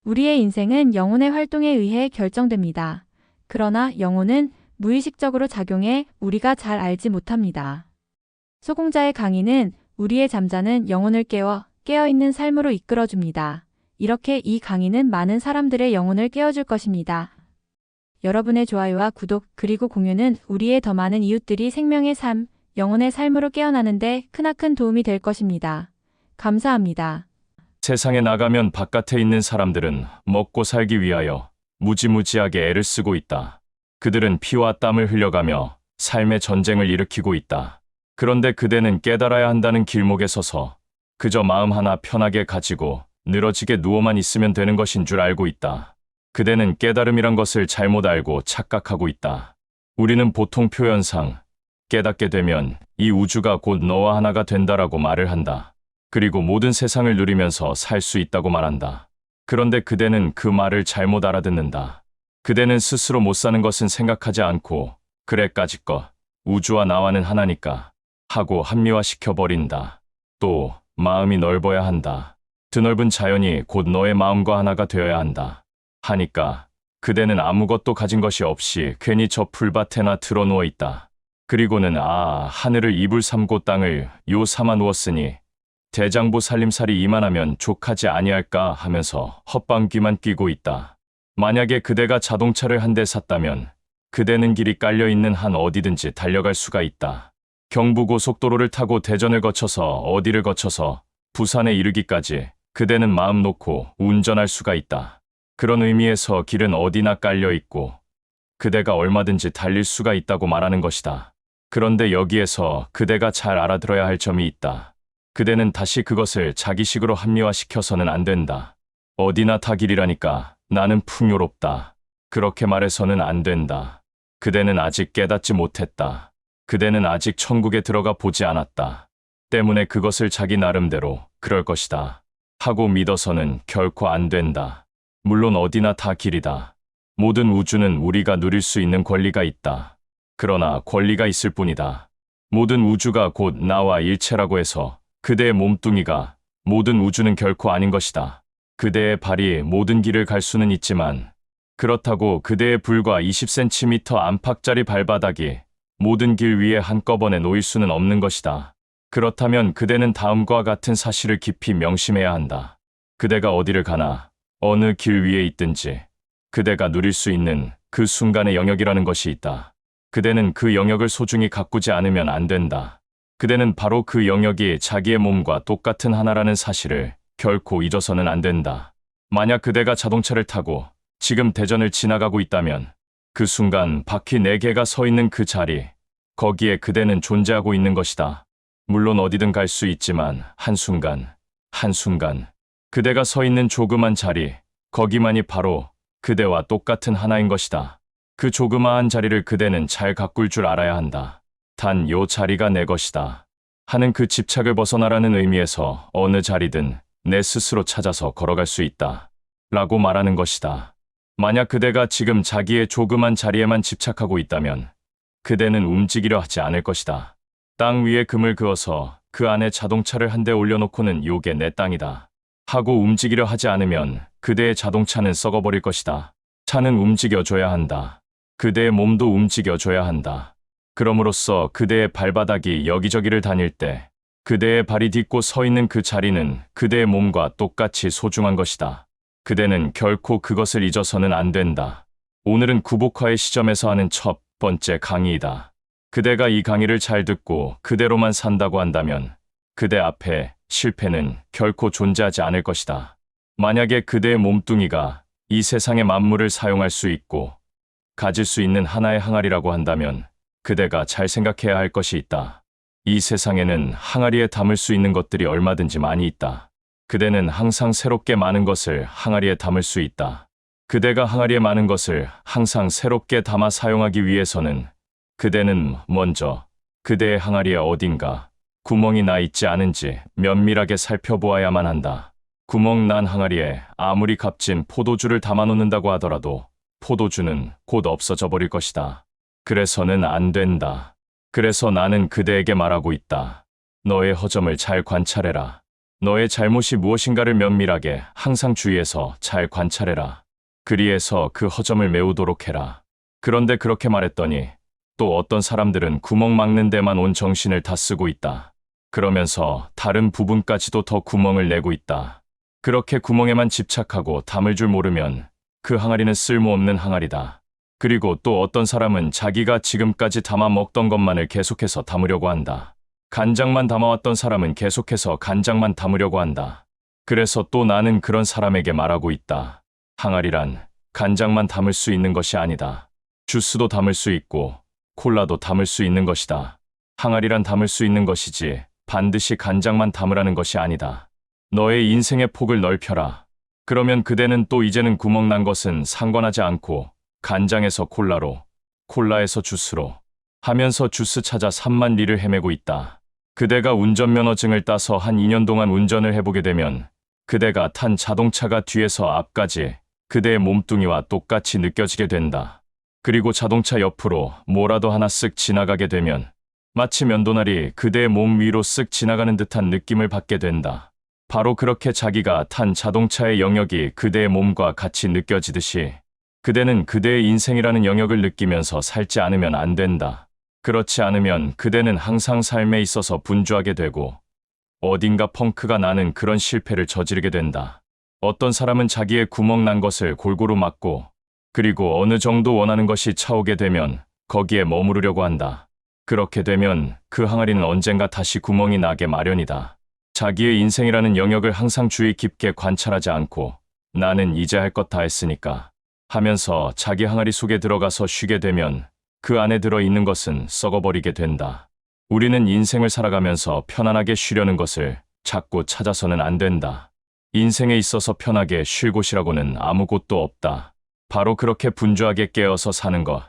우리의 인생은 영혼의 활동에 의해 결정됩니다. 그러나 영혼은 무의식적으로 작용해 우리가 잘 알지 못합니다. 소공자의 강의는 우리의 잠자는 영혼을 깨어있는 삶으로 이끌어줍니다. 이렇게 이 강의는 많은 사람들의 영혼을 깨워줄 것입니다. 여러분의 좋아요와 구독 그리고 공유는 우리의 더 많은 이웃들이 생명의 삶, 영혼의 삶으로 깨어나는데 크나큰 도움이 될 것입니다. 감사합니다. 세상에 나가면 바깥에 있는 사람들은 먹고 살기 위하여 무지무지하게 애를 쓰고 있다. 그들은 피와 땀을 흘려가며 삶의 전쟁을 일으키고 있다. 그런데 그대는 깨달아야 한다는 길목에 서서 그저 마음 하나 편하게 가지고 늘어지게 누워만 있으면 되는 것인 줄 알고 있다. 그대는 깨달음이란 것을 잘못 알고 착각하고 있다. 우리는 보통 표현상 깨닫게 되면 이 우주가 곧 너와 하나가 된다라고 말을 한다. 그리고 모든 세상을 누리면서 살 수 있다고 말한다. 그런데 그대는 그 말을 잘못 알아듣는다. 그대는 스스로 못 사는 것은 생각하지 않고 그래까짓것 우주와 나와는 하나니까 하고 합리화시켜버린다. 또 마음이 넓어야 한다. 드넓은 자연이 곧 너의 마음과 하나가 되어야 한다. 하니까 그대는 아무것도 가진 것이 없이 괜히 저 풀밭에나 드러누워 있다. 그리고는 하늘을 이불 삼고 땅을 요 삼아 누웠으니 대장부 살림살이 이만하면 족하지 아니할까 하면서 헛방귀만 뀌고 있다. 만약에 그대가 자동차를 한 대 샀다면 그대는 길이 깔려있는 한 어디든지 달려갈 수가 있다. 경부고속도로를 타고 대전을 거쳐서 어디를 거쳐서 부산에 이르기까지 그대는 마음 놓고 운전할 수가 있다. 그런 의미에서 길은 어디나 깔려있고 그대가 얼마든지 달릴 수가 있다고 말하는 것이다. 그런데 여기에서 그대가 잘 알아들어야 할 점이 있다. 그대는 다시 그것을 자기식으로 합리화시켜서는 안 된다. 어디나 다 길이라니까 나는 풍요롭다. 그렇게 말해서는 안 된다. 그대는 아직 깨닫지 못했다. 그대는 아직 천국에 들어가 보지 않았다. 때문에 그것을 자기 나름대로 그럴 것이다 하고 믿어서는 결코 안 된다. 물론 어디나 다 길이다. 모든 우주는 우리가 누릴 수 있는 권리가 있다. 그러나 권리가 있을 뿐이다. 모든 우주가 곧 나와 일체라고 해서 그대의 몸뚱이가 모든 우주는 결코 아닌 것이다. 그대의 발이 모든 길을 갈 수는 있지만 그렇다고 그대의 불과 20cm 안팎짜리 발바닥이 모든 길 위에 한꺼번에 놓일 수는 없는 것이다. 그렇다면 그대는 다음과 같은 사실을 깊이 명심해야 한다. 그대가 어디를 가나 어느 길 위에 있든지 그대가 누릴 수 있는 그 순간의 영역이라는 것이 있다. 그대는 그 영역을 소중히 가꾸지 않으면 안 된다. 그대는 바로 그 영역이 자기의 몸과 똑같은 하나라는 사실을 결코 잊어서는 안 된다. 만약 그대가 자동차를 타고 지금 대전을 지나가고 있다면 그 순간 바퀴 4개가 서 있는 그 자리, 거기에 그대는 존재하고 있는 것이다. 물론 어디든 갈 수 있지만 한순간 그대가 서 있는 조그만 자리, 거기만이 바로 그대와 똑같은 하나인 것이다. 그 조그마한 자리를 그대는 잘 가꿀 줄 알아야 한다. 단 요 자리가 내 것이다 하는 그 집착을 벗어나라는 의미에서 어느 자리든 내 스스로 찾아서 걸어갈 수 있다 라고 말하는 것이다. 만약 그대가 지금 자기의 조그만 자리에만 집착하고 있다면 그대는 움직이려 하지 않을 것이다. 땅 위에 금을 그어서 그 안에 자동차를 한 대 올려놓고는 요게 내 땅이다 하고 움직이려 하지 않으면 그대의 자동차는 썩어버릴 것이다. 차는 움직여줘야 한다. 그대의 몸도 움직여줘야 한다. 그럼으로써 그대의 발바닥이 여기저기를 다닐 때 그대의 발이 딛고 서 있는 그 자리는 그대의 몸과 똑같이 소중한 것이다. 그대는 결코 그것을 잊어서는 안 된다. 오늘은 구복화의 시점에서 하는 첫 번째 강의이다. 그대가 이 강의를 잘 듣고 그대로만 산다고 한다면 그대 앞에 실패는 결코 존재하지 않을 것이다. 만약에 그대의 몸뚱이가 이 세상의 만물을 사용할 수 있고 가질 수 있는 하나의 항아리라고 한다면 그대가 잘 생각해야 할 것이 있다. 이 세상에는 항아리에 담을 수 있는 것들이 얼마든지 많이 있다. 그대는 항상 새롭게 많은 것을 항아리에 담을 수 있다. 그대가 항아리에 많은 것을 항상 새롭게 담아 사용하기 위해서는 그대는 먼저 그대의 항아리에 어딘가 구멍이 나 있지 않은지 면밀하게 살펴보아야만 한다. 구멍 난 항아리에 아무리 값진 포도주를 담아놓는다고 하더라도 포도주는 곧 없어져 버릴 것이다. 그래서는 안 된다. 그래서 나는 그대에게 말하고 있다. 너의 허점을 잘 관찰해라. 너의 잘못이 무엇인가를 면밀하게 항상 주의해서 잘 관찰해라. 그리해서 그 허점을 메우도록 해라. 그런데 그렇게 말했더니 또 어떤 사람들은 구멍 막는 데만 온 정신을 다 쓰고 있다. 그러면서 다른 부분까지도 더 구멍을 내고 있다. 그렇게 구멍에만 집착하고 담을 줄 모르면 그 항아리는 쓸모없는 항아리다. 그리고 또 어떤 사람은 자기가 지금까지 담아 먹던 것만을 계속해서 담으려고 한다. 간장만 담아왔던 사람은 계속해서 간장만 담으려고 한다. 그래서 또 나는 그런 사람에게 말하고 있다. 항아리란 간장만 담을 수 있는 것이 아니다. 주스도 담을 수 있고 콜라도 담을 수 있는 것이다. 항아리란 담을 수 있는 것이지 반드시 간장만 담으라는 것이 아니다. 너의 인생의 폭을 넓혀라. 그러면 그대는 또 이제는 구멍 난 것은 상관하지 않고 간장에서 콜라로, 콜라에서 주스로 하면서 주스 찾아 3만 리를 헤매고 있다. 그대가 운전면허증을 따서 한 2년 동안 운전을 해보게 되면 그대가 탄 자동차가 뒤에서 앞까지 그대의 몸뚱이와 똑같이 느껴지게 된다. 그리고 자동차 옆으로 뭐라도 하나 쓱 지나가게 되면 마치 면도날이 그대의 몸 위로 쓱 지나가는 듯한 느낌을 받게 된다. 바로 그렇게 자기가 탄 자동차의 영역이 그대의 몸과 같이 느껴지듯이 그대는 그대의 인생이라는 영역을 느끼면서 살지 않으면 안 된다. 그렇지 않으면 그대는 항상 삶에 있어서 분주하게 되고 어딘가 펑크가 나는 그런 실패를 저지르게 된다. 어떤 사람은 자기의 구멍 난 것을 골고루 막고 그리고 어느 정도 원하는 것이 차오게 되면 거기에 머무르려고 한다. 그렇게 되면 그 항아리는 언젠가 다시 구멍이 나게 마련이다. 자기의 인생이라는 영역을 항상 주의 깊게 관찰하지 않고 나는 이제 할 것 다 했으니까 하면서 자기 항아리 속에 들어가서 쉬게 되면 그 안에 들어있는 것은 썩어버리게 된다. 우리는 인생을 살아가면서 편안하게 쉬려는 것을 자꾸 찾아서는 안 된다. 인생에 있어서 편하게 쉴 곳이라고는 아무 곳도 없다. 바로 그렇게 분주하게 깨어서 사는 것.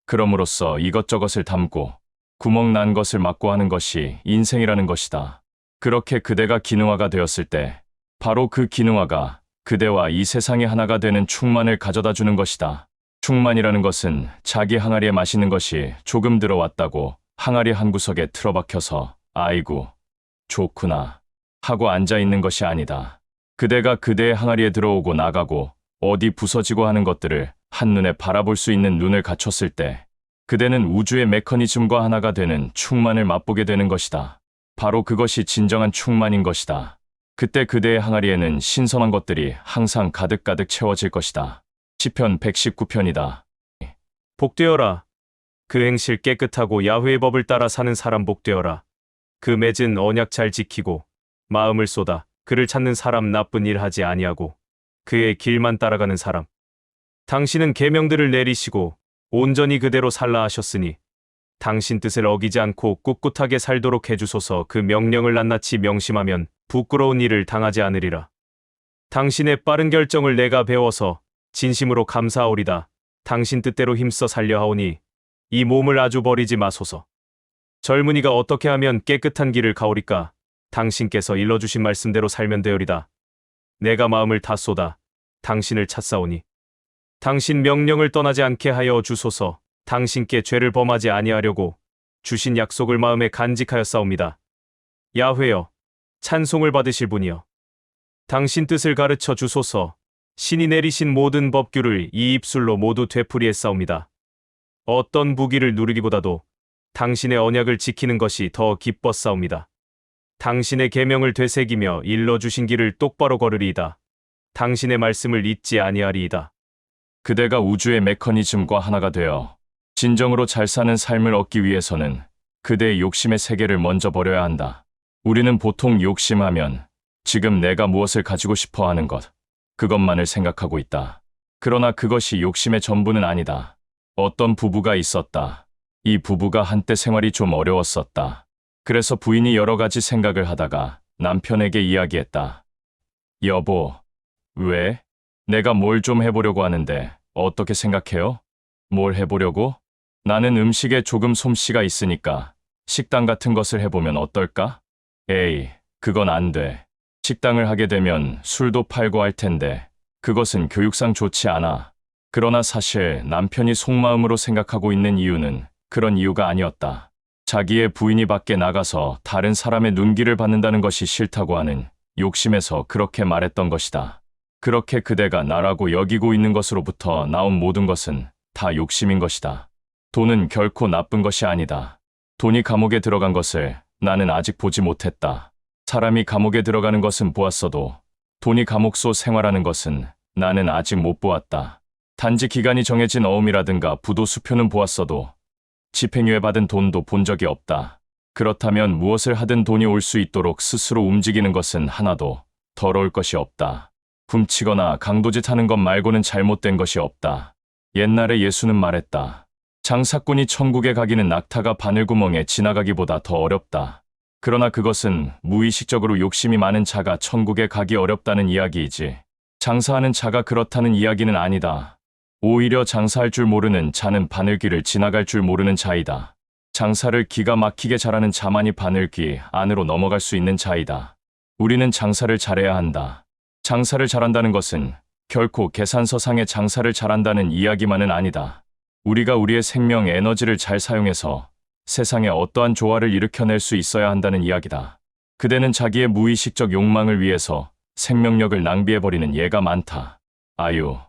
그럼으로써 이것저것을 담고 구멍 난 것을 막고 하는 것이 인생이라는 것이다. 그렇게 그대가 기능화가 되었을 때 바로 그 기능화가 그대와 이 세상의 하나가 되는 충만을 가져다 주는 것이다. 충만이라는 것은 자기 항아리에 마시는 것이 조금 들어왔다고 항아리 한 구석에 틀어박혀서 아이고 좋구나 하고 앉아있는 것이 아니다. 그대가 그대의 항아리에 들어오고 나가고 어디 부서지고 하는 것들을 한눈에 바라볼 수 있는 눈을 갖췄을 때 그대는 우주의 메커니즘과 하나가 되는 충만을 맛보게 되는 것이다. 바로 그것이 진정한 충만인 것이다. 그때 그대의 항아리에는 신선한 것들이 항상 가득가득 채워질 것이다. 시편 119편이다. 복되어라. 그 행실 깨끗하고 야훼의 법을 따라 사는 사람 복되어라. 그 맺은 언약 잘 지키고 마음을 쏟아 그를 찾는 사람 나쁜 일 하지 아니하고 그의 길만 따라가는 사람. 당신은 계명들을 내리시고 온전히 그대로 살라 하셨으니 당신 뜻을 어기지 않고 꿋꿋하게 살도록 해주소서. 그 명령을 낱낱이 명심하면 부끄러운 일을 당하지 않으리라. 당신의 빠른 결정을 내가 배워서 진심으로 감사하오리다. 당신 뜻대로 힘써 살려 하오니 이 몸을 아주 버리지 마소서. 젊은이가 어떻게 하면 깨끗한 길을 가오리까? 당신께서 일러주신 말씀대로 살면 되오리다. 내가 마음을 다 쏟아 당신을 찾사오니 당신 명령을 떠나지 않게 하여 주소서. 당신께 죄를 범하지 아니하려고 주신 약속을 마음에 간직하였사옵니다. 야훼여, 찬송을 받으실 분이여, 당신 뜻을 가르쳐 주소서. 신이 내리신 모든 법규를 이 입술로 모두 되풀이했사옵니다. 어떤 부귀를 누리기보다도 당신의 언약을 지키는 것이 더 기뻤사옵니다. 당신의 계명을 되새기며 일러주신 길을 똑바로 걸으리이다. 당신의 말씀을 잊지 아니하리이다. 그대가 우주의 메커니즘과 하나가 되어 진정으로 잘 사는 삶을 얻기 위해서는 그대의 욕심의 세계를 먼저 버려야 한다. 우리는 보통 욕심하면 지금 내가 무엇을 가지고 싶어 하는 것, 그것만을 생각하고 있다. 그러나 그것이 욕심의 전부는 아니다. 어떤 부부가 있었다. 이 부부가 한때 생활이 좀 어려웠었다. 그래서 부인이 여러 가지 생각을 하다가 남편에게 이야기했다. 여보, 왜? 내가 뭘 좀 해보려고 하는데 어떻게 생각해요? 뭘 해보려고? 나는 음식에 조금 솜씨가 있으니까 식당 같은 것을 해보면 어떨까? 에이, 그건 안 돼. 식당을 하게 되면 술도 팔고 할 텐데 그것은 교육상 좋지 않아. 그러나 사실 남편이 속마음으로 생각하고 있는 이유는 그런 이유가 아니었다. 자기의 부인이 밖에 나가서 다른 사람의 눈길을 받는다는 것이 싫다고 하는 욕심에서 그렇게 말했던 것이다. 그렇게 그대가 나라고 여기고 있는 것으로부터 나온 모든 것은 다 욕심인 것이다. 돈은 결코 나쁜 것이 아니다. 돈이 감옥에 들어간 것을 나는 아직 보지 못했다. 사람이 감옥에 들어가는 것은 보았어도 돈이 감옥소 생활하는 것은 나는 아직 못 보았다. 단지 기간이 정해진 어음이라든가 부도 수표는 보았어도 집행유예 받은 돈도 본 적이 없다. 그렇다면 무엇을 하든 돈이 올 수 있도록 스스로 움직이는 것은 하나도 더러울 것이 없다. 훔치거나 강도짓 하는 것 말고는 잘못된 것이 없다. 옛날에 예수는 말했다. 장사꾼이 천국에 가기는 낙타가 바늘구멍에 지나가기보다 더 어렵다. 그러나 그것은 무의식적으로 욕심이 많은 자가 천국에 가기 어렵다는 이야기이지, 장사하는 자가 그렇다는 이야기는 아니다. 오히려 장사할 줄 모르는 자는 바늘길을 지나갈 줄 모르는 자이다. 장사를 기가 막히게 잘하는 자만이 바늘길 안으로 넘어갈 수 있는 자이다. 우리는 장사를 잘해야 한다. 장사를 잘한다는 것은 결코 계산서상의 장사를 잘한다는 이야기만은 아니다. 우리가 우리의 생명 에너지를 잘 사용해서 세상에 어떠한 조화를 일으켜낼 수 있어야 한다는 이야기다. 그대는 자기의 무의식적 욕망을 위해서 생명력을 낭비해버리는 예가 많다. 아유,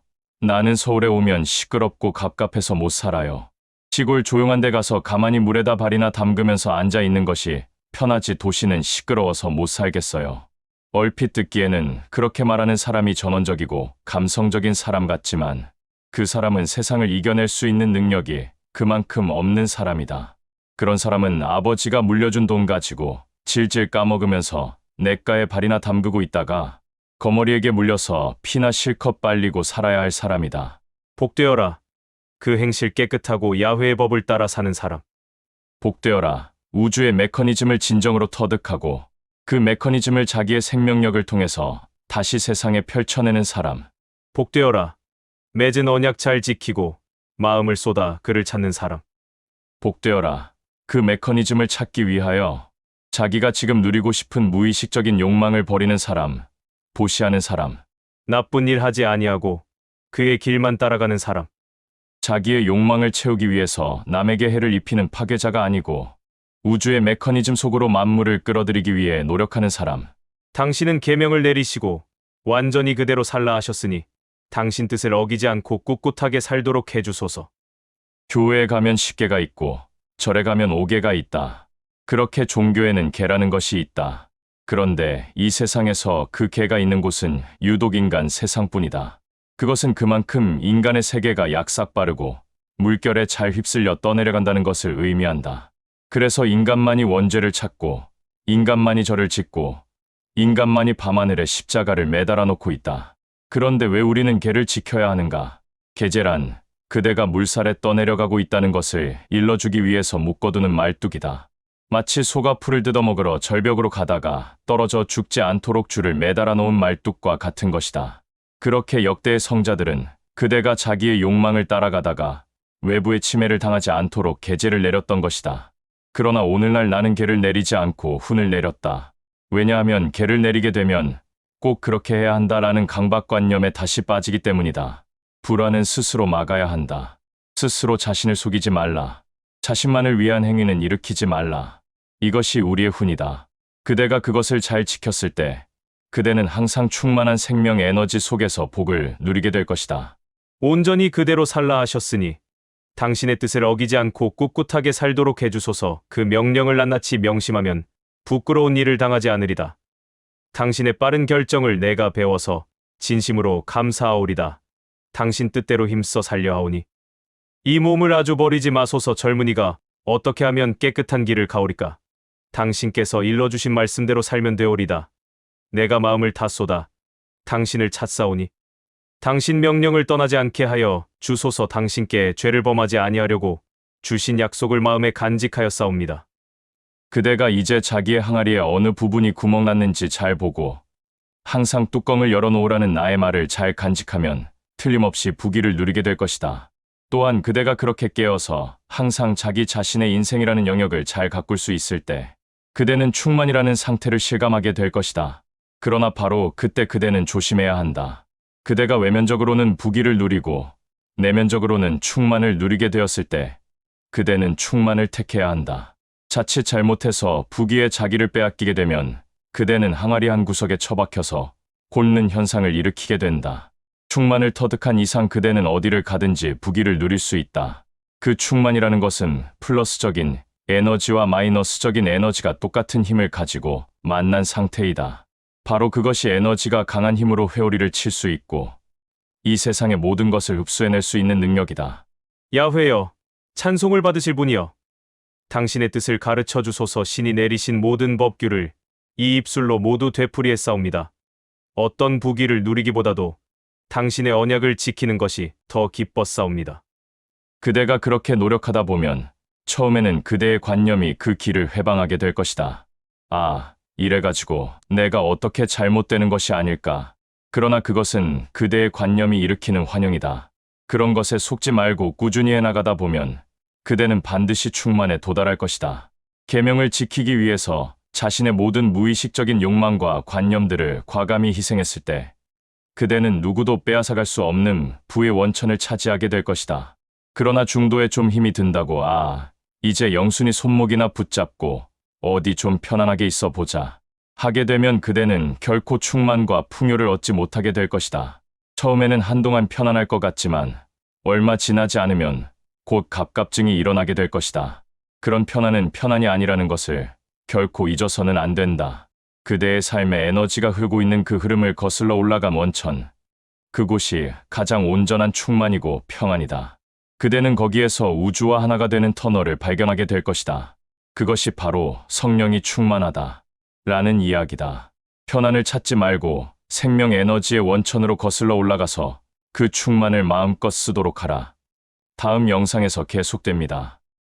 나는 서울에 오면 시끄럽고 갑갑해서 못 살아요. 시골 조용한 데 가서 가만히 물에다 발이나 담그면서 앉아 있는 것이 편하지 도시는 시끄러워서 못 살겠어요. 얼핏 듣기에는 그렇게 말하는 사람이 전원적이고 감성적인 사람 같지만 그 사람은 세상을 이겨낼 수 있는 능력이 그만큼 없는 사람이다. 그런 사람은 아버지가 물려준 돈 가지고 질질 까먹으면서 냇가에 발이나 담그고 있다가 거머리에게 물려서 피나 실컷 빨리고 살아야 할 사람이다. 복되어라. 그 행실 깨끗하고 야훼의 법을 따라 사는 사람. 복되어라. 우주의 메커니즘을 진정으로 터득하고 그 메커니즘을 자기의 생명력을 통해서 다시 세상에 펼쳐내는 사람. 복되어라. 맺은 언약 잘 지키고 마음을 쏟아 그를 찾는 사람. 복되어라. 그 메커니즘을 찾기 위하여 자기가 지금 누리고 싶은 무의식적인 욕망을 버리는 사람, 보시하는 사람. 나쁜 일 하지 아니하고 그의 길만 따라가는 사람. 자기의 욕망을 채우기 위해서 남에게 해를 입히는 파괴자가 아니고 우주의 메커니즘 속으로 만물을 끌어들이기 위해 노력하는 사람. 당신은 계명을 내리시고 완전히 그대로 살라 하셨으니 당신 뜻을 어기지 않고 꿋꿋하게 살도록 해주소서. 교회에 가면 10개가 있고 절에 가면 5개가 있다. 그렇게 종교에는 개라는 것이 있다. 그런데 이 세상에서 그 개가 있는 곳은 유독 인간 세상뿐이다. 그것은 그만큼 인간의 세계가 약삭빠르고 물결에 잘 휩쓸려 떠내려간다는 것을 의미한다. 그래서 인간만이 원죄를 찾고 인간만이 절을 짓고 인간만이 밤하늘에 십자가를 매달아 놓고 있다. 그런데 왜 우리는 개를 지켜야 하는가? 개제란 그대가 물살에 떠내려가고 있다는 것을 일러주기 위해서 묶어두는 말뚝이다. 마치 소가 풀을 뜯어먹으러 절벽으로 가다가 떨어져 죽지 않도록 줄을 매달아 놓은 말뚝과 같은 것이다. 그렇게 역대의 성자들은 그대가 자기의 욕망을 따라가다가 외부의 침해를 당하지 않도록 계제를 내렸던 것이다. 그러나 오늘날 나는 계를 내리지 않고 훈을 내렸다. 왜냐하면 계를 내리게 되면 꼭 그렇게 해야 한다라는 강박관념에 다시 빠지기 때문이다. 불안은 스스로 막아야 한다. 스스로 자신을 속이지 말라. 자신만을 위한 행위는 일으키지 말라. 이것이 우리의 훈이다. 그대가 그것을 잘 지켰을 때 그대는 항상 충만한 생명 에너지 속에서 복을 누리게 될 것이다. 온전히 그대로 살라 하셨으니 당신의 뜻을 어기지 않고 꿋꿋하게 살도록 해주소서. 그 명령을 낱낱이 명심하면 부끄러운 일을 당하지 않으리다. 당신의 빠른 결정을 내가 배워서 진심으로 감사하오리다. 당신 뜻대로 힘써 살려하오니 이 몸을 아주 버리지 마소서. 젊은이가 어떻게 하면 깨끗한 길을 가오리까? 당신께서 일러주신 말씀대로 살면 되오리다. 내가 마음을 다 쏟아 당신을 찾사오니 당신 명령을 떠나지 않게 하여 주소서. 당신께 죄를 범하지 아니하려고 주신 약속을 마음에 간직하였사옵니다. 그대가 이제 자기의 항아리에 어느 부분이 구멍 났는지 잘 보고 항상 뚜껑을 열어놓으라는 나의 말을 잘 간직하면 틀림없이 부귀를 누리게 될 것이다. 또한 그대가 그렇게 깨어서 항상 자기 자신의 인생이라는 영역을 잘 가꿀 수 있을 때 그대는 충만이라는 상태를 실감하게 될 것이다. 그러나 바로 그때 그대는 조심해야 한다. 그대가 외면적으로는 부귀를 누리고 내면적으로는 충만을 누리게 되었을 때 그대는 충만을 택해야 한다. 자칫 잘못해서 부귀에 자기를 빼앗기게 되면 그대는 항아리 한 구석에 처박혀서 곪는 현상을 일으키게 된다. 충만을 터득한 이상 그대는 어디를 가든지 부귀를 누릴 수 있다. 그 충만이라는 것은 플러스적인 에너지와 마이너스적인 에너지가 똑같은 힘을 가지고 만난 상태이다. 바로 그것이 에너지가 강한 힘으로 회오리를 칠 수 있고 이 세상의 모든 것을 흡수해낼 수 있는 능력이다. 야훼여, 찬송을 받으실 분이여. 당신의 뜻을 가르쳐 주소서. 신이 내리신 모든 법규를 이 입술로 모두 되풀이했사옵니다. 어떤 부귀를 누리기보다도 당신의 언약을 지키는 것이 더 기뻤사옵니다. 그대가 그렇게 노력하다 보면 처음에는 그대의 관념이 그 길을 회방하게 될 것이다. 아, 이래가지고 내가 어떻게 잘못되는 것이 아닐까. 그러나 그것은 그대의 관념이 일으키는 환영이다. 그런 것에 속지 말고 꾸준히 해나가다 보면 그대는 반드시 충만에 도달할 것이다. 계명을 지키기 위해서 자신의 모든 무의식적인 욕망과 관념들을 과감히 희생했을 때 그대는 누구도 빼앗아갈 수 없는 부의 원천을 차지하게 될 것이다. 그러나 중도에 좀 힘이 든다고 이제 영순이 손목이나 붙잡고 어디 좀 편안하게 있어 보자 하게 되면 그대는 결코 충만과 풍요를 얻지 못하게 될 것이다. 처음에는 한동안 편안할 것 같지만 얼마 지나지 않으면 곧 갑갑증이 일어나게 될 것이다. 그런 편안은 편안이 아니라는 것을 결코 잊어서는 안 된다. 그대의 삶에 에너지가 흐르고 있는 그 흐름을 거슬러 올라간 원천, 그곳이 가장 온전한 충만이고 평안이다. 그대는 거기에서 우주와 하나가 되는 터널을 발견하게 될 것이다. 그것이 바로 성령이 충만하다 라는 이야기다. 편안을 찾지 말고 생명 에너지의 원천으로 거슬러 올라가서 그 충만을 마음껏 쓰도록 하라. 다음 영상에서 계속됩니다.